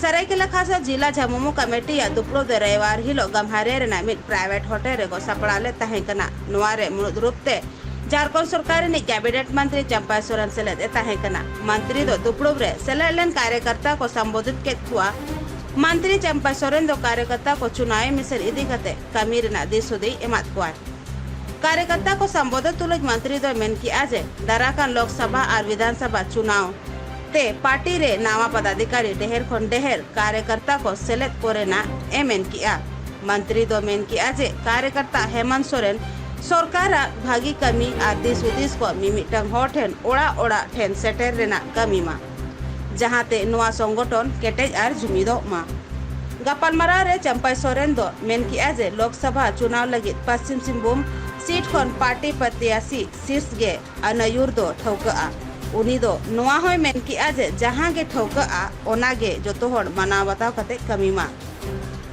सरायकेला खासा जिला झामुमु कमेटी या दुपड़ो दे रविवार हिलो गम्हारे रेना मिड प्राइवेट होटल रे को सपड़ाले तहेकना नुआरे मुनुद रूपते झारखंड सरकार नि कैबिनेट मंत्री चंपा सोरेन सेलेद तहेकना मंत्री दो दुपड़ो रे सेलेलेन कार्यकर्ता को संबोधित के हुआ मंत्री चंपा सोरेन दो कार्यकर्ता को चुनाव मिशन इदी कते कमी रेना दिसुदी एमात कुआ कार्यकर्ता को संबोधित तुलज मंत्री दो मेन की आजे दाराकान लोकसभा और विधानसभा चुनाव ते पार्टी रे नावा पदाधिकारी डेहर खन डेहर कार्यकर्ता को सेलेक्ट कोरेना एमेन किया मंत्री दो मेन किया जे कार्यकर्ता हेमंत सोरेन सरकार भागी कमी और दिस उदिस को मिमिटंग हर ठेन ओड़ा ओड़ा ठेन सेटर रेना कमी मा जहाते नुआ संगठन केटेज और जुमिदो मा गपालमारा रे चंपा सोरेन दो मेन किया जे लोकसभा चुनाव लगी पश्चिम सिंहभूम सीट खन पार्टी प्रत्याशी शीर्ष गे अनयुर दो ठौका उनी दो नुआ होय मेन किया जे जहां गे ठौका ओनागे जोतो हर माना बताव कते कमी मा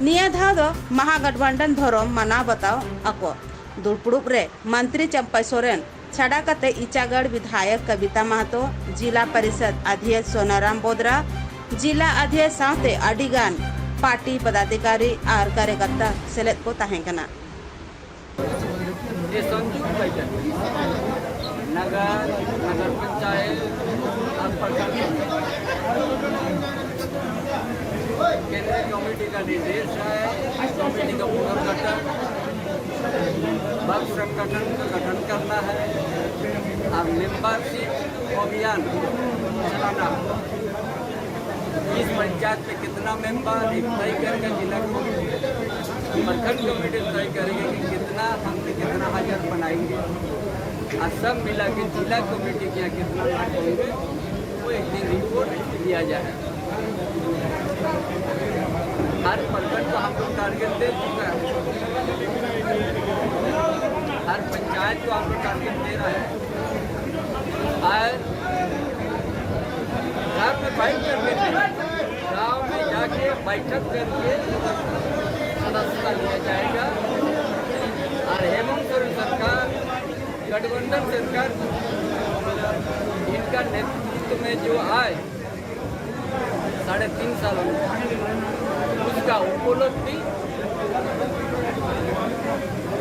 निया धाव दो महागठबंधन धरम माना बताव अको दुड़पुड़ुप रे मंत्री चंपा सोरेन छाड़ा कते इचागढ़ विधायक कविता महतो जिला परिषद अध्यक्ष सोनाराम बोदरा जिला अध्यक्ष साथे अडिगान पार्टी पदाधिकारी और कार्यकर्ता सेलेद को तहेकना नगर पंचायत केंद्रीय कमेटी का निर्देश है कमेटी का पुनर्गठन बक्स संगठन का गठन करना है और मेंबरशिप अभियान चलाना इस पंचायत में कितना मेंबर तय करेगा जिला प्रखंड कमेटी तय करेगी कि कितना हम कितना हजार बनाएंगे और सब मिला के जिला कमेटी के यहाँ कितना लाभ होंगे वो एक दिन रिपोर्ट दिया जाए हर प्रखंड को हम लोग टारगेट दे चुका है हर पंचायत को हम लोग टारगेट दे रहा है और घर में बैठ करके गाँव में जाके बैठक करके सदस्यता लिया जाएगा और हेमंत सोरेन सरकार गठबंधन सरकार इनका नेतृत्व में जो आए 3.5 सालों में उसका उपलब्धि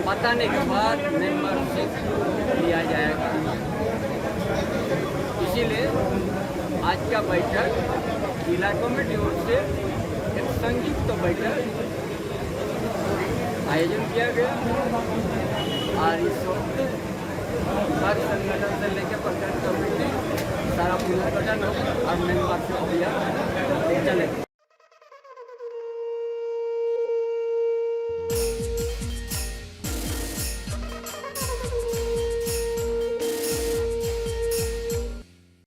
बताने के बाद मेंबरशिप लिया जाएगा इसीलिए आज का बैठक जिला कमेटी ओर से एक संयुक्त बैठक आयोजन किया गया और इस वक्त हर संगठन से लेकर प्रखंड कमेटी सारा पुनर्गठन और मेंबरशिप अभियान